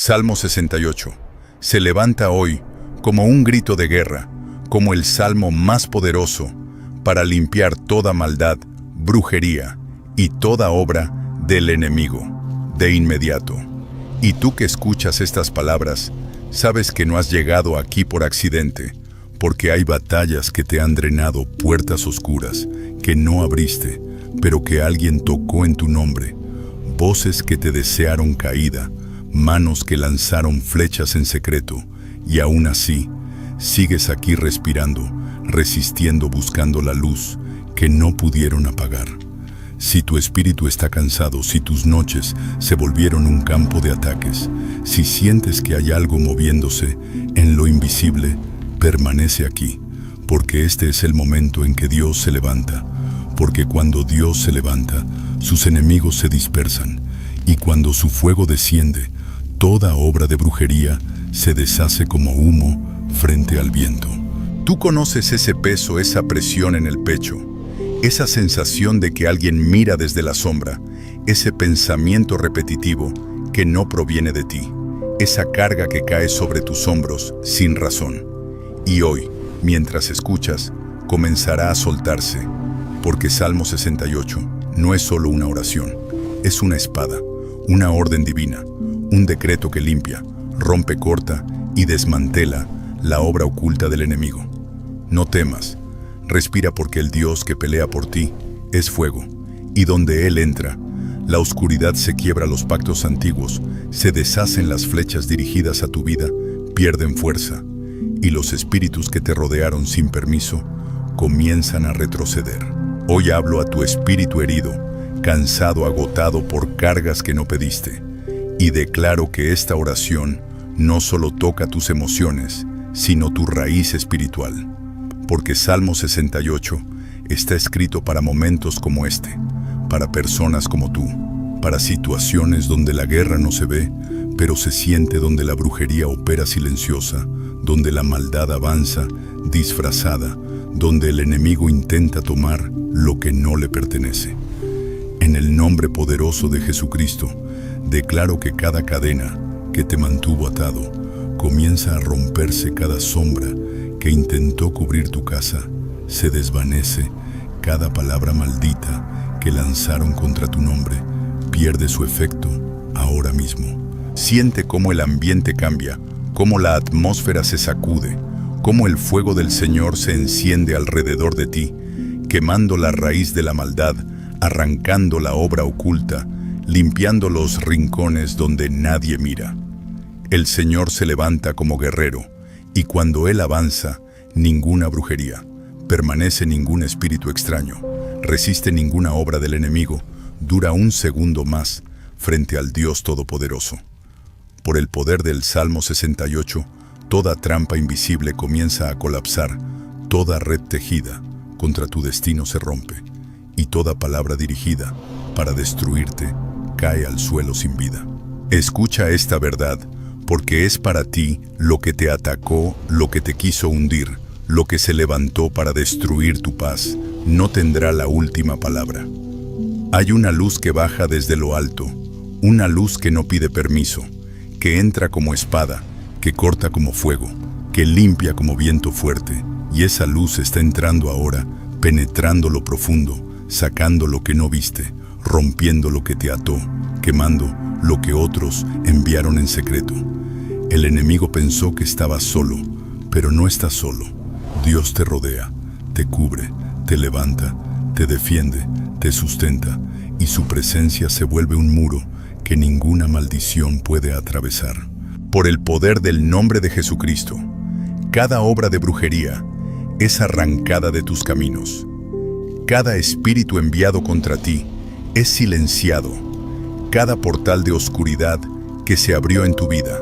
Salmo 68. Se levanta hoy como un grito de guerra, como el salmo más poderoso, para limpiar toda maldad, brujería y toda obra del enemigo, de inmediato. Y tú que escuchas estas palabras, sabes que no has llegado aquí por accidente, porque hay batallas que te han drenado, puertas oscuras que no abriste, pero que alguien tocó en tu nombre, voces que te desearon caída, manos que lanzaron flechas en secreto, y aún así, sigues aquí respirando, resistiendo, buscando la luz que no pudieron apagar. Si tu espíritu está cansado, si tus noches se volvieron un campo de ataques, si sientes que hay algo moviéndose en lo invisible, permanece aquí, porque este es el momento en que Dios se levanta, porque cuando Dios se levanta, sus enemigos se dispersan, y cuando su fuego desciende, toda obra de brujería se deshace como humo frente al viento. Tú conoces ese peso, esa presión en el pecho, esa sensación de que alguien mira desde la sombra, ese pensamiento repetitivo que no proviene de ti, esa carga que cae sobre tus hombros sin razón. Y hoy, mientras escuchas, comenzará a soltarse, porque Salmo 68 no es solo una oración, es una espada, una orden divina, un decreto que limpia, rompe, corta y desmantela la obra oculta del enemigo. No temas, respira, porque el Dios que pelea por ti es fuego, y donde Él entra, la oscuridad se quiebra, los pactos antiguos se deshacen, las flechas dirigidas a tu vida pierden fuerza, y los espíritus que te rodearon sin permiso comienzan a retroceder. Hoy hablo a tu espíritu herido, cansado, agotado por cargas que no pediste, y declaro que esta oración no solo toca tus emociones, sino tu raíz espiritual. Porque Salmo 68 está escrito para momentos como este, para personas como tú, para situaciones donde la guerra no se ve, pero se siente, donde la brujería opera silenciosa, donde la maldad avanza disfrazada, donde el enemigo intenta tomar lo que no le pertenece. En el nombre poderoso de Jesucristo, declaro que cada cadena que te mantuvo atado comienza a romperse, cada sombra que intentó cubrir tu casa se desvanece, cada palabra maldita que lanzaron contra tu nombre pierde su efecto ahora mismo. Siente cómo el ambiente cambia, cómo la atmósfera se sacude, cómo el fuego del Señor se enciende alrededor de ti, quemando la raíz de la maldad, arrancando la obra oculta, limpiando los rincones donde nadie mira. El Señor se levanta como guerrero, y cuando Él avanza, ninguna brujería, permanece ningún espíritu extraño, resiste ninguna obra del enemigo, dura un segundo más frente al Dios Todopoderoso. Por el poder del Salmo 68, toda trampa invisible comienza a colapsar, toda red tejida contra tu destino se rompe, y toda palabra dirigida para destruirte cae al suelo sin vida. Escucha esta verdad, porque es para ti lo que te atacó, lo que te quiso hundir, lo que se levantó para destruir tu paz, no tendrá la última palabra. Hay una luz que baja desde lo alto, una luz que no pide permiso, que entra como espada, que corta como fuego, que limpia como viento fuerte, y esa luz está entrando ahora, penetrando lo profundo, sacando lo que no viste, rompiendo lo que te ató, quemando lo que otros enviaron en secreto. El enemigo pensó que estabas solo, pero no estás solo. Dios te rodea, te cubre, te levanta, te defiende, te sustenta, y su presencia se vuelve un muro que ninguna maldición puede atravesar. Por el poder del nombre de Jesucristo, cada obra de brujería es arrancada de tus caminos. Cada espíritu enviado contra ti es silenciado. Cada portal de oscuridad que se abrió en tu vida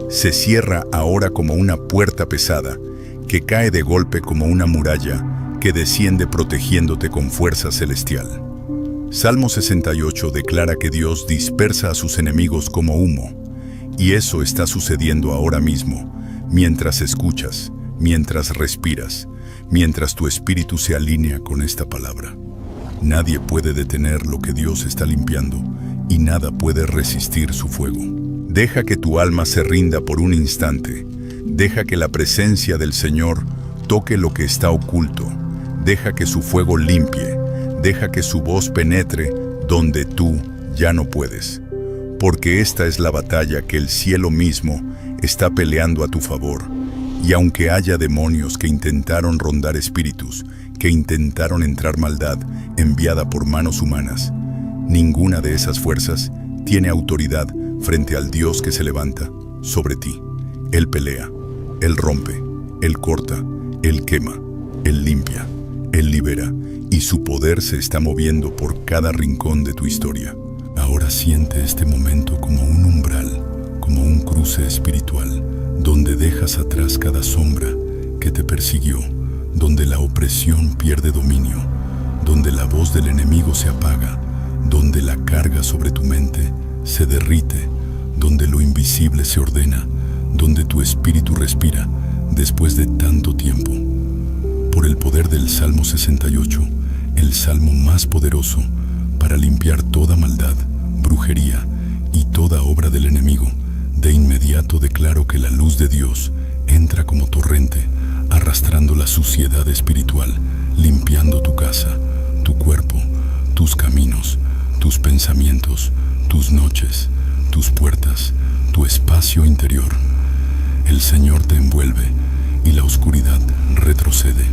se cierra ahora como una puerta pesada, que cae de golpe como una muralla que desciende protegiéndote con fuerza celestial. Salmo 68 declara que Dios dispersa a sus enemigos como humo, y eso está sucediendo ahora mismo, mientras escuchas, mientras respiras, mientras tu espíritu se alinea con esta palabra. Nadie puede detener lo que Dios está limpiando, y nada puede resistir su fuego. Deja que tu alma se rinda por un instante. Deja que la presencia del Señor toque lo que está oculto. Deja que su fuego limpie. Deja que su voz penetre donde tú ya no puedes. Porque esta es la batalla que el cielo mismo está peleando a tu favor. Y aunque haya demonios que intentaron rondar espíritus, que intentaron entrar maldad enviada por manos humanas, ninguna de esas fuerzas tiene autoridad frente al Dios que se levanta sobre ti. Él pelea, Él rompe, Él corta, Él quema, Él limpia, Él libera, y su poder se está moviendo por cada rincón de tu historia. Ahora siente este momento como un umbral, como un cruce espiritual, donde dejas atrás cada sombra que te persiguió, donde la opresión pierde dominio, donde la voz del enemigo se apaga, donde la carga sobre tu mente se derrite, donde lo invisible se ordena, donde tu espíritu respira después de tanto tiempo. Por el poder del Salmo 68, el salmo más poderoso para limpiar toda maldad, brujería y toda obra del enemigo, de inmediato declaro que la luz de Dios entra como torrente, arrastrando la suciedad espiritual, limpiando tu casa, tu cuerpo, tus caminos, tus pensamientos, tus noches, tus puertas, tu espacio interior. El Señor te envuelve y la oscuridad retrocede.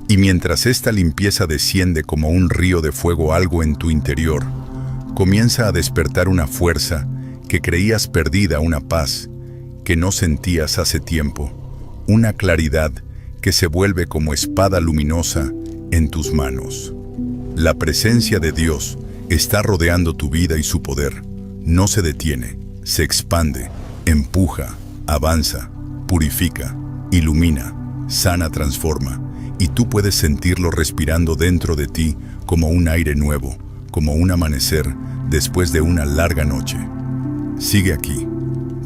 Y mientras esta limpieza desciende como un río de fuego, algo en tu interior comienza a despertar una fuerza que creías perdida, una paz que no sentías hace tiempo, una claridad que se vuelve como espada luminosa en tus manos. La presencia de Dios está rodeando tu vida y su poder no se detiene, se expande, empuja, avanza, purifica, ilumina, sana, transforma, y tú puedes sentirlo respirando dentro de ti como un aire nuevo, como un amanecer después de una larga noche. Sigue aquí,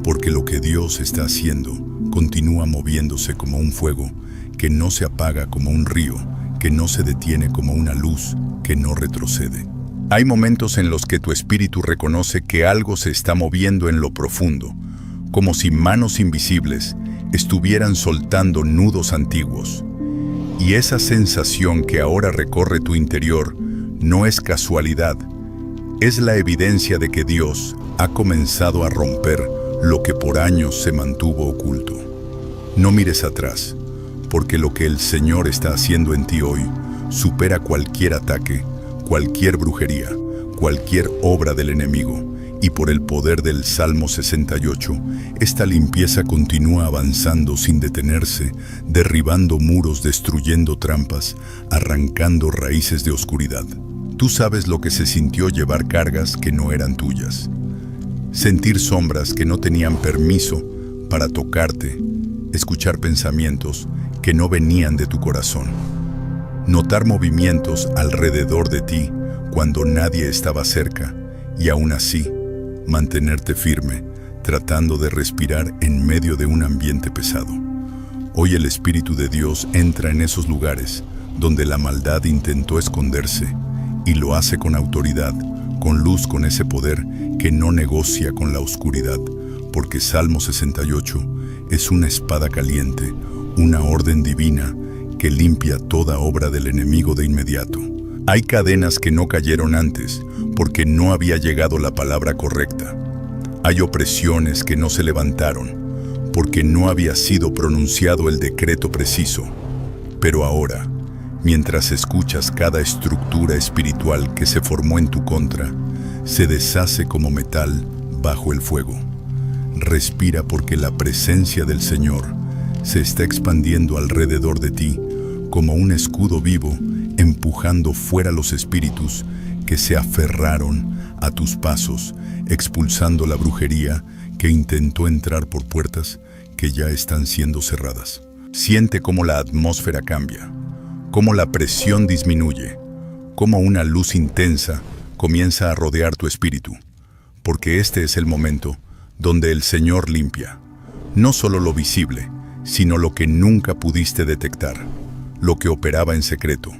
porque lo que Dios está haciendo continúa moviéndose como un fuego que no se apaga, como un río que no se detiene, como una luz que no retrocede. Hay momentos en los que tu espíritu reconoce que algo se está moviendo en lo profundo, como si manos invisibles estuvieran soltando nudos antiguos. Y esa sensación que ahora recorre tu interior no es casualidad, es la evidencia de que Dios ha comenzado a romper lo que por años se mantuvo oculto. No mires atrás, porque lo que el Señor está haciendo en ti hoy supera cualquier ataque, cualquier brujería, cualquier obra del enemigo, y por el poder del Salmo 68, esta limpieza continúa avanzando sin detenerse, derribando muros, destruyendo trampas, arrancando raíces de oscuridad. Tú sabes lo que se sintió llevar cargas que no eran tuyas, sentir sombras que no tenían permiso para tocarte, escuchar pensamientos que no venían de tu corazón, notar movimientos alrededor de ti cuando nadie estaba cerca, y aún así, mantenerte firme, tratando de respirar en medio de un ambiente pesado. Hoy el Espíritu de Dios entra en esos lugares donde la maldad intentó esconderse, y lo hace con autoridad, con luz, con ese poder que no negocia con la oscuridad, porque Salmo 68 es una espada caliente, una orden divina que limpia toda obra del enemigo de inmediato. Hay cadenas que no cayeron antes, porque no había llegado la palabra correcta. Hay opresiones que no se levantaron, porque no había sido pronunciado el decreto preciso. Pero ahora, mientras escuchas, cada estructura espiritual que se formó en tu contra, se deshace como metal bajo el fuego. Respira, porque la presencia del Señor se está expandiendo alrededor de ti como un escudo vivo, empujando fuera los espíritus que se aferraron a tus pasos, expulsando la brujería que intentó entrar por puertas que ya están siendo cerradas. Siente cómo la atmósfera cambia, cómo la presión disminuye, cómo una luz intensa comienza a rodear tu espíritu, porque este es el momento donde el Señor limpia, no solo lo visible, sino lo que nunca pudiste detectar, lo que operaba en secreto,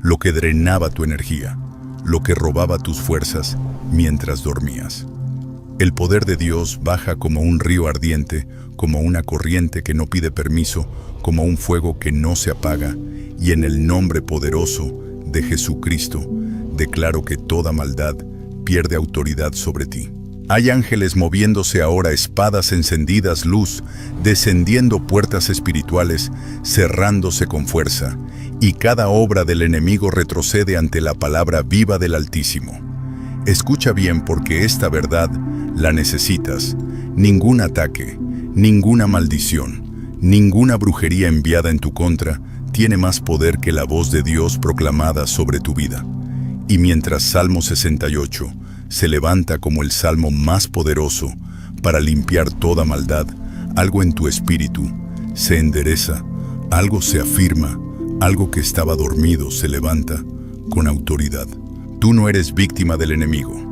lo que drenaba tu energía, lo que robaba tus fuerzas mientras dormías. El poder de Dios baja como un río ardiente, como una corriente que no pide permiso, como un fuego que no se apaga, y en el nombre poderoso de Jesucristo, declaro que toda maldad pierde autoridad sobre ti. Hay ángeles moviéndose ahora, espadas encendidas, luz, descendiendo puertas espirituales, cerrándose con fuerza, y cada obra del enemigo retrocede ante la palabra viva del Altísimo. Escucha bien, porque esta verdad la necesitas. Ningún ataque, ninguna maldición, ninguna brujería enviada en tu contra tiene más poder que la voz de Dios proclamada sobre tu vida. Y mientras Salmo 68 se levanta como el salmo más poderoso para limpiar toda maldad, algo en tu espíritu se endereza, algo se afirma, algo que estaba dormido se levanta con autoridad. Tú no eres víctima del enemigo.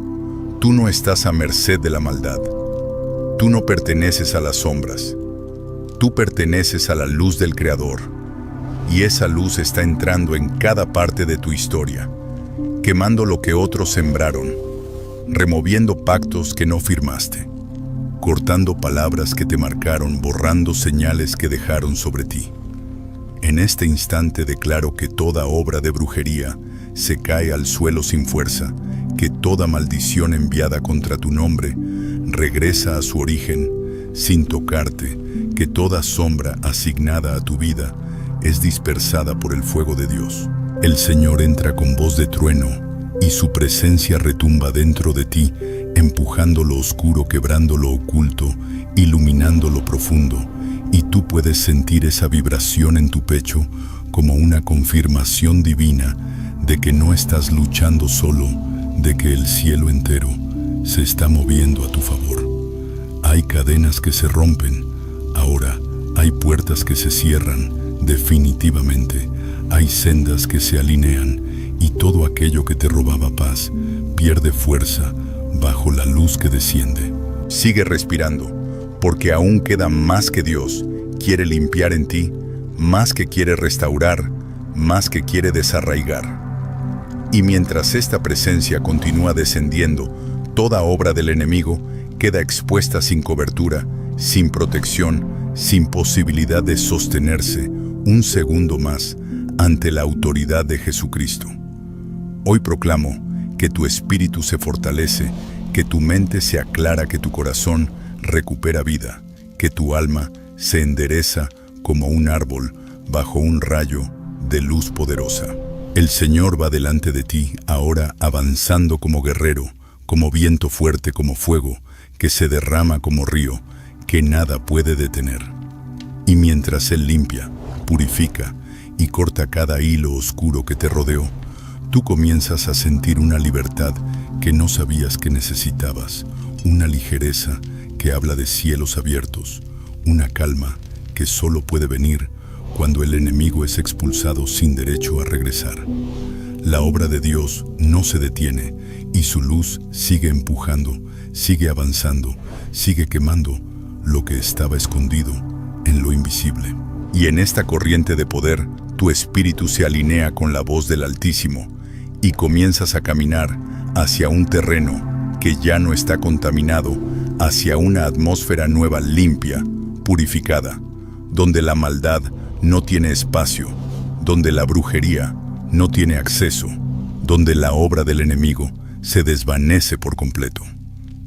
Tú no estás a merced de la maldad. Tú no perteneces a las sombras. Tú perteneces a la luz del Creador. Y esa luz está entrando en cada parte de tu historia, quemando lo que otros sembraron, removiendo pactos que no firmaste, cortando palabras que te marcaron, borrando señales que dejaron sobre ti. En este instante declaro que toda obra de brujería se cae al suelo sin fuerza, que toda maldición enviada contra tu nombre regresa a su origen sin tocarte, que toda sombra asignada a tu vida es dispersada por el fuego de Dios. El Señor entra con voz de trueno y su presencia retumba dentro de ti, empujando lo oscuro, quebrando lo oculto, iluminando lo profundo, y tú puedes sentir esa vibración en tu pecho como una confirmación divina de que no estás luchando solo, de que el cielo entero se está moviendo a tu favor. Hay cadenas que se rompen, ahora hay puertas que se cierran definitivamente, hay sendas que se alinean, y todo aquello que te robaba paz pierde fuerza bajo la luz que desciende. Sigue respirando, porque aún queda más que Dios quiere limpiar en ti, más que quiere restaurar, más que quiere desarraigar. Y mientras esta presencia continúa descendiendo, toda obra del enemigo queda expuesta sin cobertura, sin protección, sin posibilidad de sostenerse un segundo más ante la autoridad de Jesucristo. Hoy proclamo que tu espíritu se fortalece, que tu mente se aclara, que tu corazón recupera vida, que tu alma se endereza como un árbol bajo un rayo de luz poderosa. El Señor va delante de ti, ahora avanzando como guerrero, como viento fuerte, como fuego, que se derrama como río, que nada puede detener. Y mientras Él limpia, purifica y corta cada hilo oscuro que te rodeó, tú comienzas a sentir una libertad que no sabías que necesitabas, una ligereza que habla de cielos abiertos, una calma que solo puede venir cuando el enemigo es expulsado sin derecho a regresar. La obra de Dios no se detiene y su luz sigue empujando, sigue avanzando, sigue quemando lo que estaba escondido en lo invisible. Y en esta corriente de poder, tu espíritu se alinea con la voz del Altísimo y comienzas a caminar hacia un terreno que ya no está contaminado, hacia una atmósfera nueva, limpia, purificada, donde la maldad no tiene espacio, donde la brujería no tiene acceso, donde la obra del enemigo se desvanece por completo.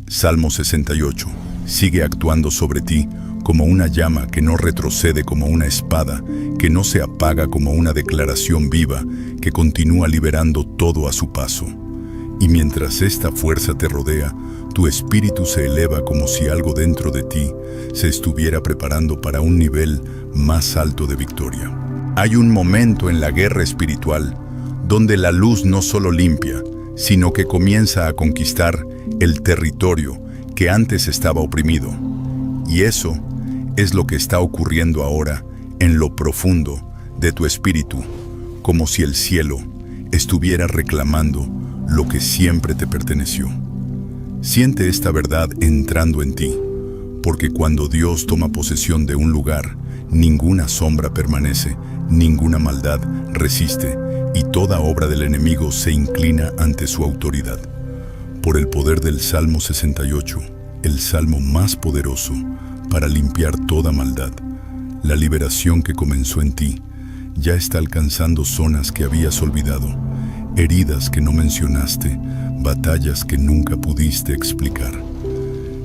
Salmo 68 sigue actuando sobre ti como una llama que no retrocede, como una espada que no se apaga, como una declaración viva que continúa liberando todo a su paso. Y mientras esta fuerza te rodea, tu espíritu se eleva como si algo dentro de ti se estuviera preparando para un nivel más alto de victoria. Hay un momento en la guerra espiritual donde la luz no solo limpia, sino que comienza a conquistar el territorio que antes estaba oprimido. Y eso es lo que está ocurriendo ahora en lo profundo de tu espíritu, como si el cielo estuviera reclamando lo que siempre te perteneció. Siente esta verdad entrando en ti, porque cuando Dios toma posesión de un lugar, ninguna sombra permanece, ninguna maldad resiste, y toda obra del enemigo se inclina ante su autoridad. Por el poder del Salmo 68, el salmo más poderoso para limpiar toda maldad. La liberación que comenzó en ti ya está alcanzando zonas que habías olvidado, heridas que no mencionaste, batallas que nunca pudiste explicar.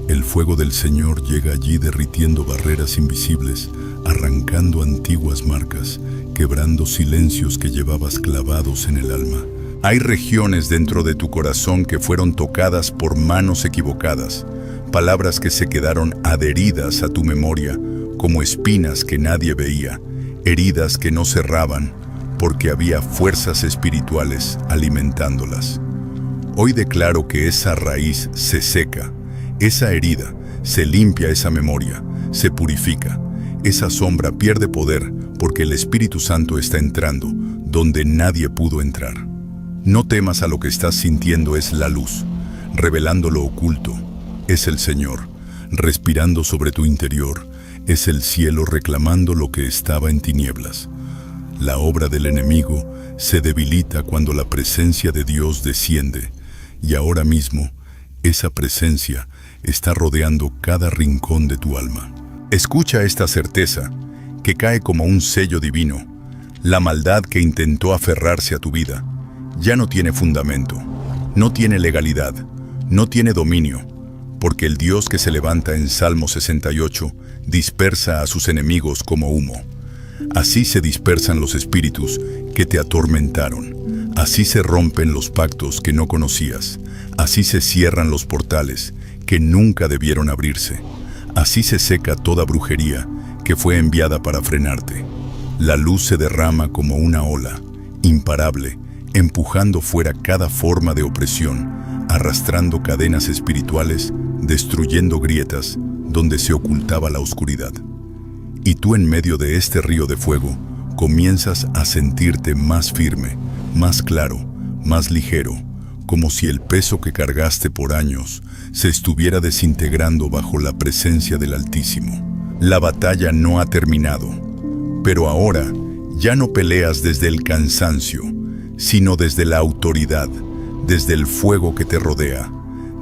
El fuego del Señor llega allí derritiendo barreras invisibles, arrancando antiguas marcas, quebrando silencios que llevabas clavados en el alma. Hay regiones dentro de tu corazón que fueron tocadas por manos equivocadas, palabras que se quedaron adheridas a tu memoria, como espinas que nadie veía, heridas que no cerraban, porque había fuerzas espirituales alimentándolas. Hoy declaro que esa raíz se seca, esa herida se limpia, esa memoria se purifica, esa sombra pierde poder porque el Espíritu Santo está entrando donde nadie pudo entrar. No temas a lo que estás sintiendo, es la luz, revelando lo oculto, es el Señor, respirando sobre tu interior, es el cielo reclamando lo que estaba en tinieblas. La obra del enemigo se debilita cuando la presencia de Dios desciende, y ahora mismo esa presencia está rodeando cada rincón de tu alma. Escucha esta certeza que cae como un sello divino. La maldad que intentó aferrarse a tu vida ya no tiene fundamento, no tiene legalidad, no tiene dominio, porque el Dios que se levanta en Salmo 68 dispersa a sus enemigos como humo. Así se dispersan los espíritus que te atormentaron, así se rompen los pactos que no conocías, así se cierran los portales que nunca debieron abrirse, así se seca toda brujería que fue enviada para frenarte. La luz se derrama como una ola, imparable, empujando fuera cada forma de opresión, arrastrando cadenas espirituales, destruyendo grietas donde se ocultaba la oscuridad. Y tú en medio de este río de fuego comienzas a sentirte más firme, más claro, más ligero, como si el peso que cargaste por años se estuviera desintegrando bajo la presencia del Altísimo. La batalla no ha terminado, pero ahora ya no peleas desde el cansancio, sino desde la autoridad, desde el fuego que te rodea,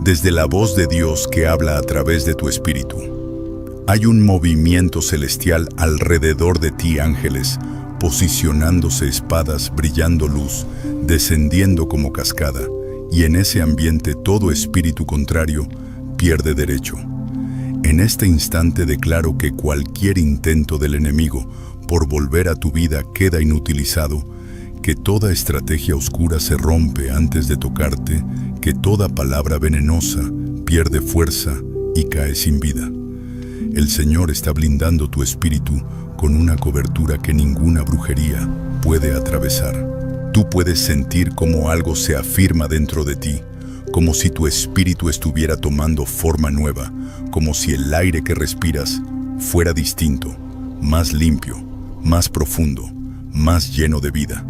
desde la voz de Dios que habla a través de tu espíritu. Hay un movimiento celestial alrededor de ti, ángeles, posicionándose, espadas, brillando luz, descendiendo como cascada, y en ese ambiente todo espíritu contrario pierde derecho. En este instante declaro que cualquier intento del enemigo por volver a tu vida queda inutilizado, que toda estrategia oscura se rompe antes de tocarte, que toda palabra venenosa pierde fuerza y cae sin vida. El Señor está blindando tu espíritu con una cobertura que ninguna brujería puede atravesar. Tú puedes sentir como algo se afirma dentro de ti, como si tu espíritu estuviera tomando forma nueva, como si el aire que respiras fuera distinto, más limpio, más profundo, más lleno de vida.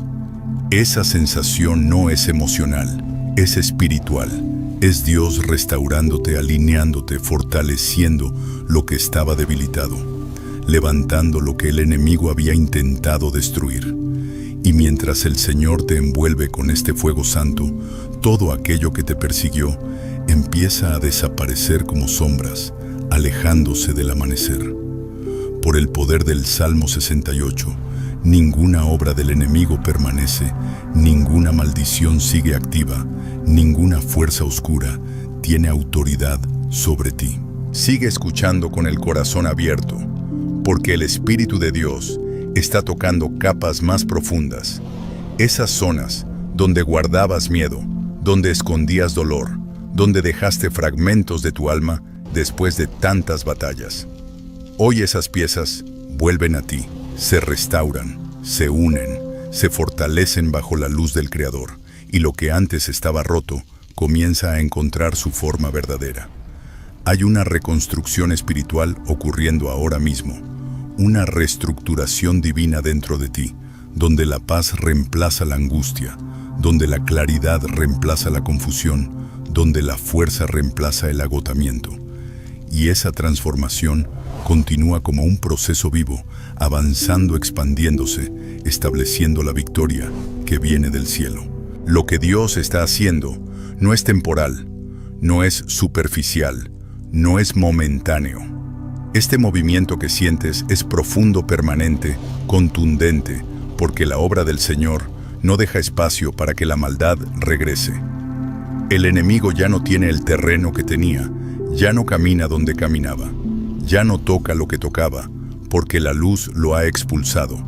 Esa sensación no es emocional, es espiritual. Es Dios restaurándote, alineándote, fortaleciendo lo que estaba debilitado, levantando lo que el enemigo había intentado destruir. Y mientras el Señor te envuelve con este fuego santo, todo aquello que te persiguió empieza a desaparecer como sombras, alejándose del amanecer. Por el poder del Salmo 68, ninguna obra del enemigo permanece, ninguna maldición sigue activa, ninguna fuerza oscura tiene autoridad sobre ti. Sigue escuchando con el corazón abierto, porque el Espíritu de Dios está tocando capas más profundas, esas zonas donde guardabas miedo, donde escondías dolor, donde dejaste fragmentos de tu alma después de tantas batallas. Hoy esas piezas vuelven a ti, se restauran, se unen, se fortalecen bajo la luz del Creador, y lo que antes estaba roto comienza a encontrar su forma verdadera. Hay una reconstrucción espiritual ocurriendo ahora mismo, una reestructuración divina dentro de ti, donde la paz reemplaza la angustia, donde la claridad reemplaza la confusión, donde la fuerza reemplaza el agotamiento. Y esa transformación continúa como un proceso vivo, avanzando, expandiéndose, estableciendo la victoria que viene del cielo. Lo que Dios está haciendo no es temporal, no es superficial, no es momentáneo. Este movimiento que sientes es profundo, permanente, contundente, porque la obra del Señor no deja espacio para que la maldad regrese. El enemigo ya no tiene el terreno que tenía, ya no camina donde caminaba, ya no toca lo que tocaba, porque la luz lo ha expulsado,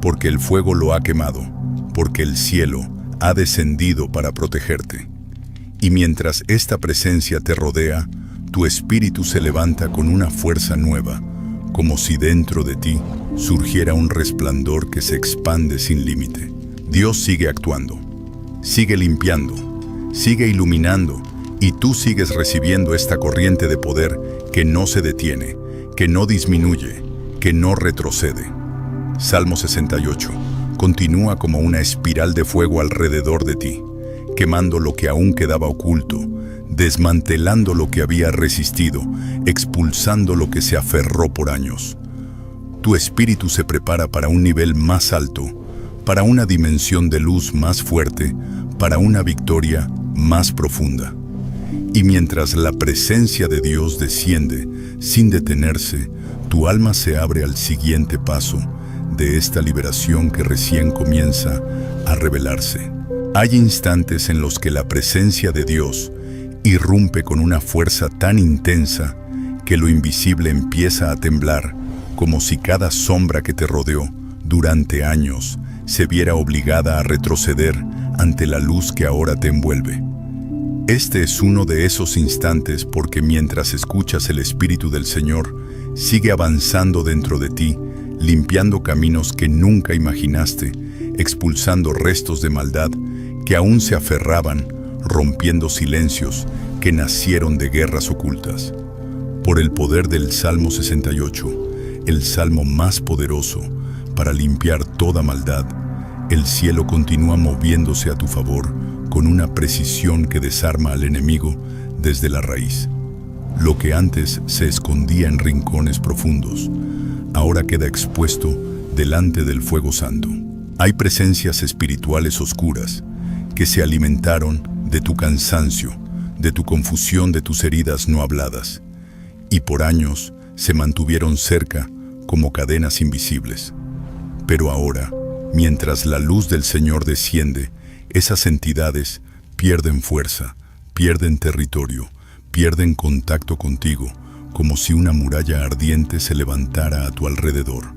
porque el fuego lo ha quemado, porque el cielo ha descendido para protegerte. Y mientras esta presencia te rodea, tu espíritu se levanta con una fuerza nueva, como si dentro de ti surgiera un resplandor que se expande sin límite. Dios sigue actuando, sigue limpiando, sigue iluminando, y tú sigues recibiendo esta corriente de poder que no se detiene, que no disminuye, que no retrocede. Salmo 68. Continúa como una espiral de fuego alrededor de ti, quemando lo que aún quedaba oculto, desmantelando lo que había resistido, expulsando lo que se aferró por años. Tu espíritu se prepara para un nivel más alto, para una dimensión de luz más fuerte, para una victoria más profunda. Y mientras la presencia de Dios desciende sin detenerse, tu alma se abre al siguiente paso de esta liberación que recién comienza a revelarse. Hay instantes en los que la presencia de Dios irrumpe con una fuerza tan intensa que lo invisible empieza a temblar, como si cada sombra que te rodeó durante años se viera obligada a retroceder ante la luz que ahora te envuelve. Este es uno de esos instantes porque mientras escuchas el Espíritu del Señor, sigue avanzando dentro de ti, limpiando caminos que nunca imaginaste, expulsando restos de maldad que aún se aferraban, rompiendo silencios que nacieron de guerras ocultas. Por el poder del Salmo 68, el salmo más poderoso para limpiar toda maldad, el cielo continúa moviéndose a tu favor con una precisión que desarma al enemigo desde la raíz. Lo que antes se escondía en rincones profundos, ahora queda expuesto delante del fuego santo. Hay presencias espirituales oscuras que se alimentaron de tu cansancio, de tu confusión, de tus heridas no habladas, y por años se mantuvieron cerca como cadenas invisibles. Pero ahora, mientras la luz del Señor desciende, esas entidades pierden fuerza, pierden territorio, pierden contacto contigo, como si una muralla ardiente se levantara a tu alrededor.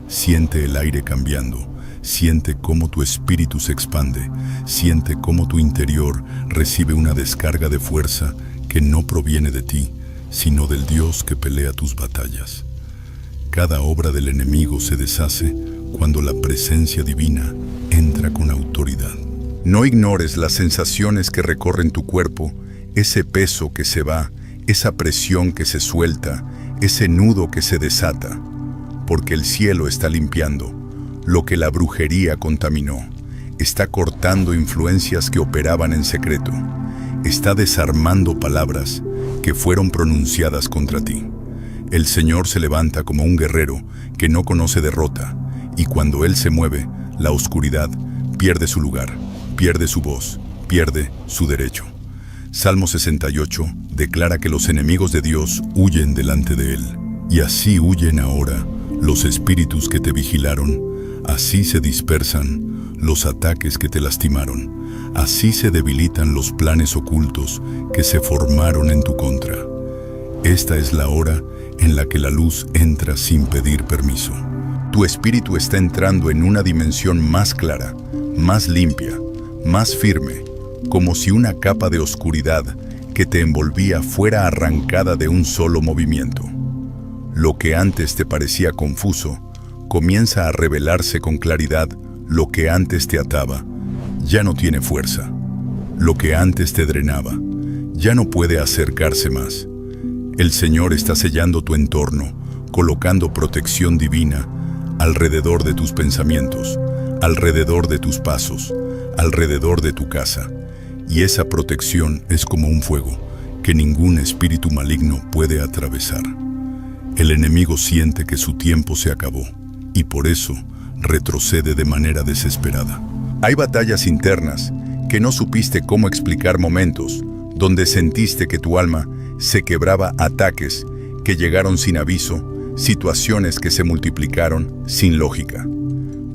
Siente el aire cambiando, siente cómo tu espíritu se expande, siente cómo tu interior recibe una descarga de fuerza que no proviene de ti, sino del Dios que pelea tus batallas. Cada obra del enemigo se deshace cuando la presencia divina entra con autoridad. No ignores las sensaciones que recorren tu cuerpo, ese peso que se va, esa presión que se suelta, ese nudo que se desata, porque el cielo está limpiando lo que la brujería contaminó, está cortando influencias que operaban en secreto, está desarmando palabras que fueron pronunciadas contra ti. El Señor se levanta como un guerrero que no conoce derrota, y cuando Él se mueve, la oscuridad pierde su lugar, pierde su voz, pierde su derecho. Salmo 68 declara que los enemigos de Dios huyen delante de Él, y así huyen ahora los espíritus que te vigilaron, así se dispersan los ataques que te lastimaron, así se debilitan los planes ocultos que se formaron en tu contra. Esta es la hora en la que la luz entra sin pedir permiso. Tu espíritu está entrando en una dimensión más clara, más limpia, más firme, como si una capa de oscuridad que te envolvía fuera arrancada de un solo movimiento. Lo que antes te parecía confuso, comienza a revelarse con claridad. Lo que antes te ataba, ya no tiene fuerza. Lo que antes te drenaba, ya no puede acercarse más. El Señor está sellando tu entorno, colocando protección divina alrededor de tus pensamientos, alrededor de tus pasos, alrededor de tu casa. Y esa protección es como un fuego que ningún espíritu maligno puede atravesar. El enemigo siente que su tiempo se acabó y por eso retrocede de manera desesperada. Hay batallas internas que no supiste cómo explicar, momentos donde sentiste que tu alma se quebraba ataques que llegaron sin aviso, situaciones que se multiplicaron sin lógica.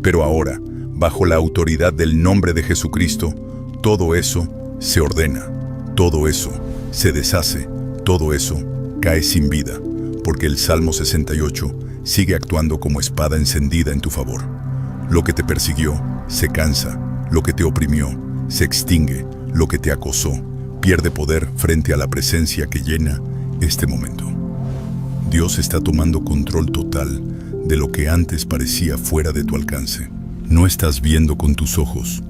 Pero ahora, bajo la autoridad del nombre de Jesucristo, todo eso se ordena, todo eso se deshace, todo eso cae sin vida, porque el Salmo 68 sigue actuando como espada encendida en tu favor. Lo que te persiguió se cansa, lo que te oprimió se extingue, lo que te acosó pierde poder frente a la presencia que llena este momento. Dios está tomando control total de lo que antes parecía fuera de tu alcance. No estás viendo con tus ojos,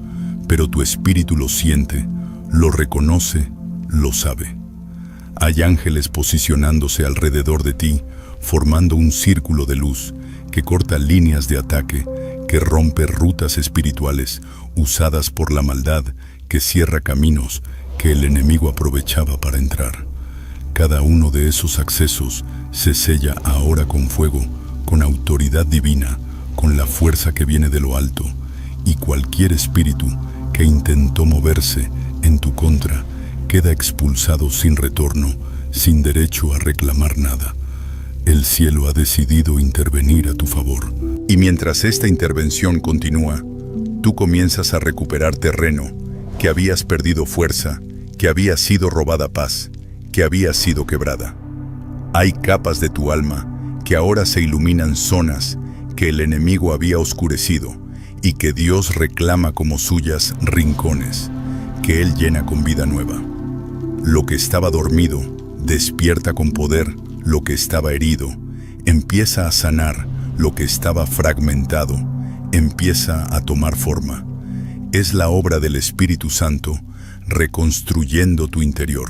pero tu espíritu lo siente, lo reconoce, lo sabe. Hay ángeles posicionándose alrededor de ti, formando un círculo de luz que corta líneas de ataque, que rompe rutas espirituales usadas por la maldad, que cierra caminos que el enemigo aprovechaba para entrar. Cada uno de esos accesos se sella ahora con fuego, con autoridad divina, con la fuerza que viene de lo alto, y cualquier espíritu que intentó moverse en tu contra queda expulsado sin retorno, sin derecho a reclamar nada. El cielo ha decidido intervenir a tu favor. Y mientras esta intervención continúa, tú comienzas a recuperar terreno, que habías perdido fuerza, que había sido robada paz, que había sido quebrada. Hay capas de tu alma que ahora se iluminan, zonas que el enemigo había oscurecido y que Dios reclama como suyas, rincones que Él llena con vida nueva. Lo que estaba dormido despierta con poder, lo que estaba herido empieza a sanar, lo que estaba fragmentado empieza a tomar forma. Es la obra del Espíritu Santo reconstruyendo tu interior.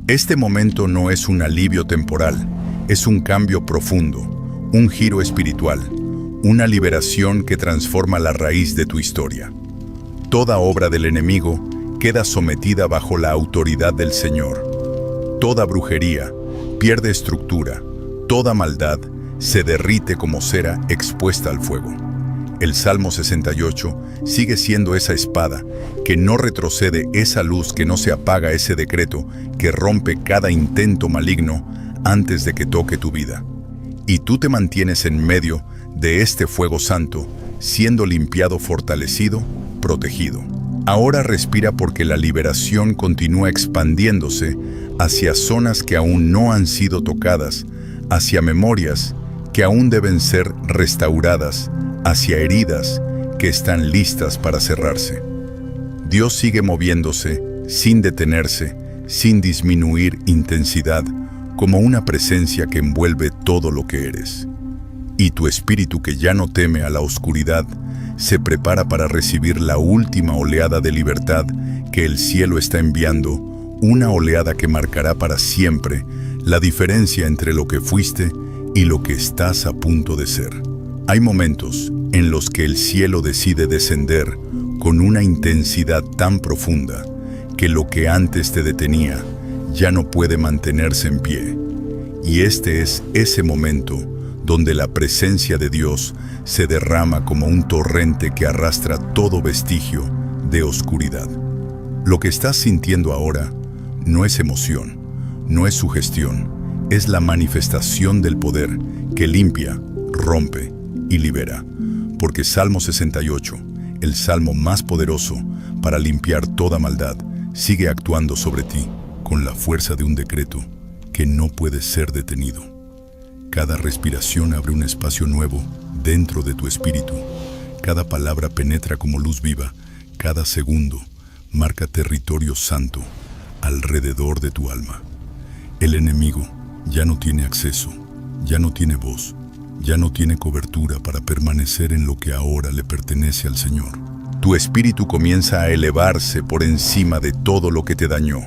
Este momento no es un alivio temporal, es un cambio profundo, un giro espiritual, una liberación que transforma la raíz de tu historia. Toda obra del enemigo queda sometida bajo la autoridad del Señor. Toda brujería pierde estructura, toda maldad se derrite como cera expuesta al fuego. El Salmo 68 sigue siendo esa espada que no retrocede, esa luz que no se apaga, ese decreto que rompe cada intento maligno antes de que toque tu vida. Y tú te mantienes en medio de este fuego santo, siendo limpiado, fortalecido, protegido. Ahora respira, porque la liberación continúa expandiéndose hacia zonas que aún no han sido tocadas, hacia memorias que aún deben ser restauradas, hacia heridas que están listas para cerrarse. Dios sigue moviéndose sin detenerse, sin disminuir intensidad, como una presencia que envuelve todo lo que eres. Y tu espíritu, que ya no teme a la oscuridad, se prepara para recibir la última oleada de libertad que el cielo está enviando, una oleada que marcará para siempre la diferencia entre lo que fuiste y lo que estás a punto de ser. Hay momentos en los que el cielo decide descender con una intensidad tan profunda que lo que antes te detenía ya no puede mantenerse en pie. Y este es ese momento donde la presencia de Dios se derrama como un torrente que arrastra todo vestigio de oscuridad. Lo que estás sintiendo ahora no es emoción, no es sugestión, es la manifestación del poder que limpia, rompe y libera. Porque Salmo 68, el salmo más poderoso para limpiar toda maldad, sigue actuando sobre ti con la fuerza de un decreto que no puede ser detenido. Cada respiración abre un espacio nuevo dentro de tu espíritu. Cada palabra penetra como luz viva. Cada segundo marca territorio santo alrededor de tu alma. El enemigo ya no tiene acceso, ya no tiene voz, ya no tiene cobertura para permanecer en lo que ahora le pertenece al Señor. Tu espíritu comienza a elevarse por encima de todo lo que te dañó,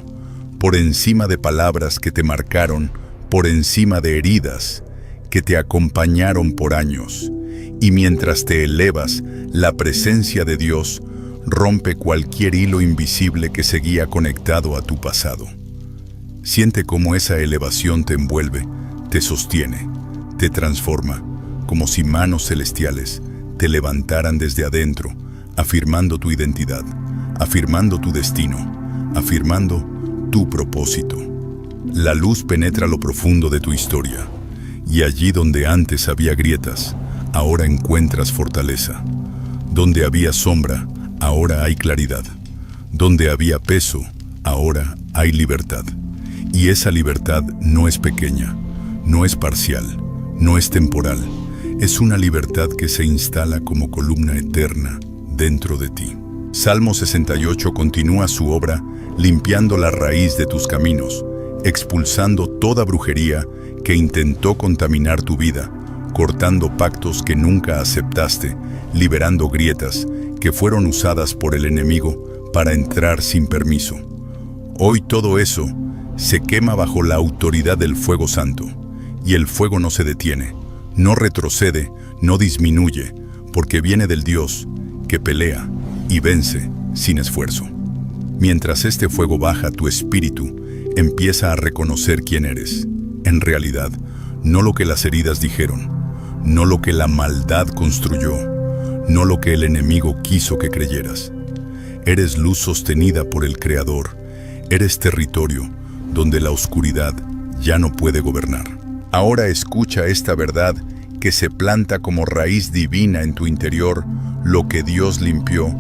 por encima de palabras que te marcaron, por encima de heridas que te acompañaron por años. Y mientras te elevas, la presencia de Dios rompe cualquier hilo invisible que seguía conectado a tu pasado. Siente cómo esa elevación te envuelve, te sostiene, te transforma, como si manos celestiales te levantaran desde adentro, afirmando tu identidad, afirmando tu destino, afirmando tu propósito. La luz penetra lo profundo de tu historia, y allí donde antes había grietas, ahora encuentras fortaleza. Donde había sombra, ahora hay claridad. Donde había peso, ahora hay libertad. Y esa libertad no es pequeña, no es parcial, no es temporal. Es una libertad que se instala como columna eterna dentro de ti. Salmo 68 continúa su obra limpiando la raíz de tus caminos, expulsando toda brujería que intentó contaminar tu vida, cortando pactos que nunca aceptaste, liberando grietas que fueron usadas por el enemigo para entrar sin permiso. Hoy todo eso se quema bajo la autoridad del fuego santo, y el fuego no se detiene, no retrocede, no disminuye, porque viene del Dios que pelea y vence sin esfuerzo. Mientras este fuego baja, tu espíritu empieza a reconocer quién eres. En realidad, no lo que las heridas dijeron, no lo que la maldad construyó, no lo que el enemigo quiso que creyeras. Eres luz sostenida por el Creador, eres territorio donde la oscuridad ya no puede gobernar. Ahora escucha esta verdad que se planta como raíz divina en tu interior. Lo que Dios limpió,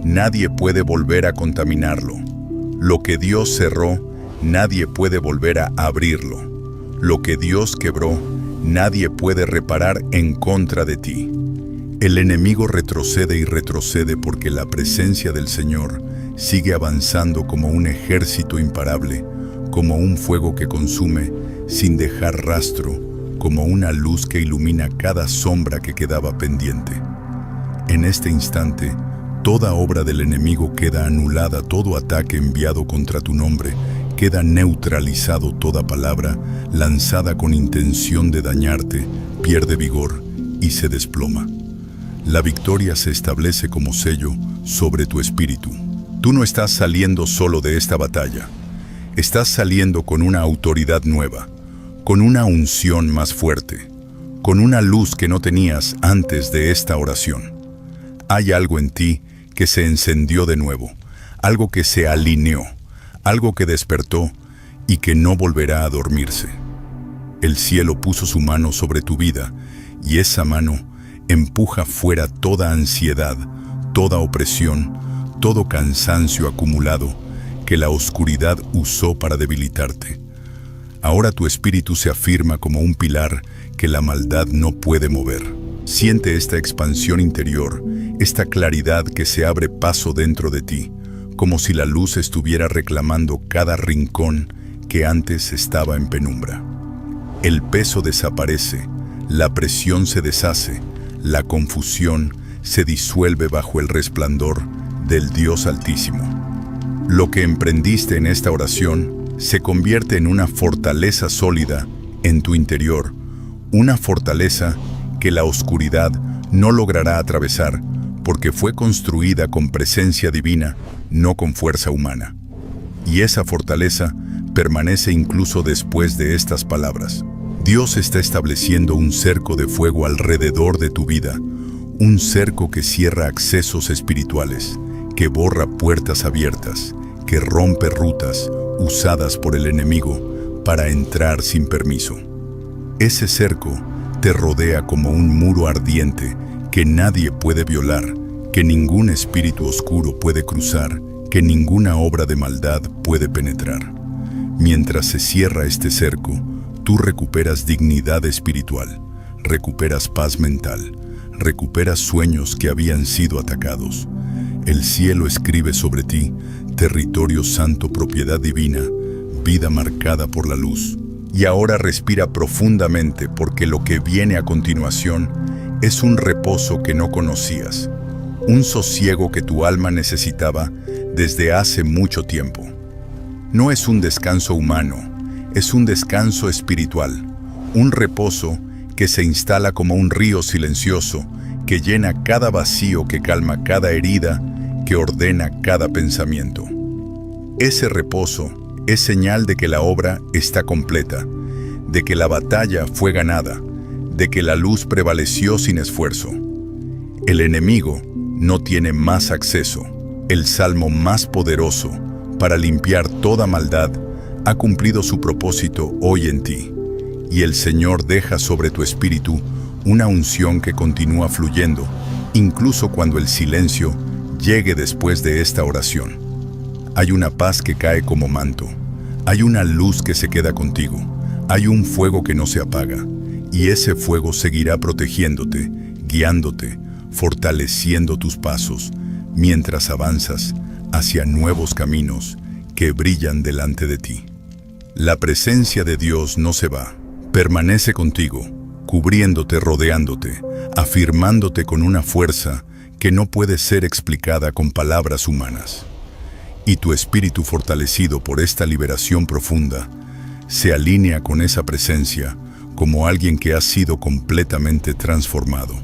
nadie puede volver a contaminarlo. Lo que Dios cerró, nadie puede volver a abrirlo. Lo que Dios quebró, nadie puede reparar en contra de ti. El enemigo retrocede y retrocede porque la presencia del Señor sigue avanzando como un ejército imparable, como un fuego que consume sin dejar rastro, como una luz que ilumina cada sombra que quedaba pendiente. En este instante, toda obra del enemigo queda anulada, todo ataque enviado contra tu nombre queda neutralizado, toda palabra lanzada con intención de dañarte pierde vigor y se desploma. La victoria se establece como sello sobre tu espíritu. Tú no estás saliendo solo de esta batalla. Estás saliendo con una autoridad nueva, con una unción más fuerte, con una luz que no tenías antes de esta oración. Hay algo en ti que se encendió de nuevo, algo que se alineó, algo que despertó y que no volverá a dormirse. El cielo puso su mano sobre tu vida y esa mano empuja fuera toda ansiedad, toda opresión, todo cansancio acumulado que la oscuridad usó para debilitarte. Ahora tu espíritu se afirma como un pilar que la maldad no puede mover. Siente esta expansión interior, esta claridad que se abre paso dentro de ti, como si la luz estuviera reclamando cada rincón que antes estaba en penumbra. El peso desaparece, la presión se deshace, la confusión se disuelve bajo el resplandor del Dios Altísimo. Lo que emprendiste en esta oración se convierte en una fortaleza sólida en tu interior, una fortaleza que la oscuridad no logrará atravesar porque fue construida con presencia divina, no con fuerza humana. Y esa fortaleza permanece incluso después de estas palabras. Dios está estableciendo un cerco de fuego alrededor de tu vida, un cerco que cierra accesos espirituales, que borra puertas abiertas, que rompe rutas usadas por el enemigo para entrar sin permiso. Ese cerco te rodea como un muro ardiente que nadie puede violar, que ningún espíritu oscuro puede cruzar, que ninguna obra de maldad puede penetrar. Mientras se cierra este cerco, tú recuperas dignidad espiritual, recuperas paz mental, recuperas sueños que habían sido atacados. El cielo escribe sobre ti, territorio santo, propiedad divina, vida marcada por la luz. Y ahora respira profundamente porque lo que viene a continuación es un reposo que no conocías, un sosiego que tu alma necesitaba desde hace mucho tiempo. No es un descanso humano, es un descanso espiritual, un reposo que se instala como un río silencioso que llena cada vacío, que calma cada herida, que ordena cada pensamiento. Ese reposo es señal de que la obra está completa, de que la batalla fue ganada, de que la luz prevaleció sin esfuerzo. El enemigo no tiene más acceso. El salmo más poderoso para limpiar toda maldad ha cumplido su propósito hoy en ti, y el Señor deja sobre tu espíritu una unción que continúa fluyendo, incluso cuando el silencio llegue después de esta oración. Hay una paz que cae como manto, hay una luz que se queda contigo, hay un fuego que no se apaga, y ese fuego seguirá protegiéndote, guiándote, fortaleciendo tus pasos, mientras avanzas hacia nuevos caminos que brillan delante de ti. La presencia de Dios no se va, permanece contigo, cubriéndote, rodeándote, afirmándote con una fuerza que no puede ser explicada con palabras humanas. Y tu espíritu, fortalecido por esta liberación profunda, se alinea con esa presencia como alguien que ha sido completamente transformado.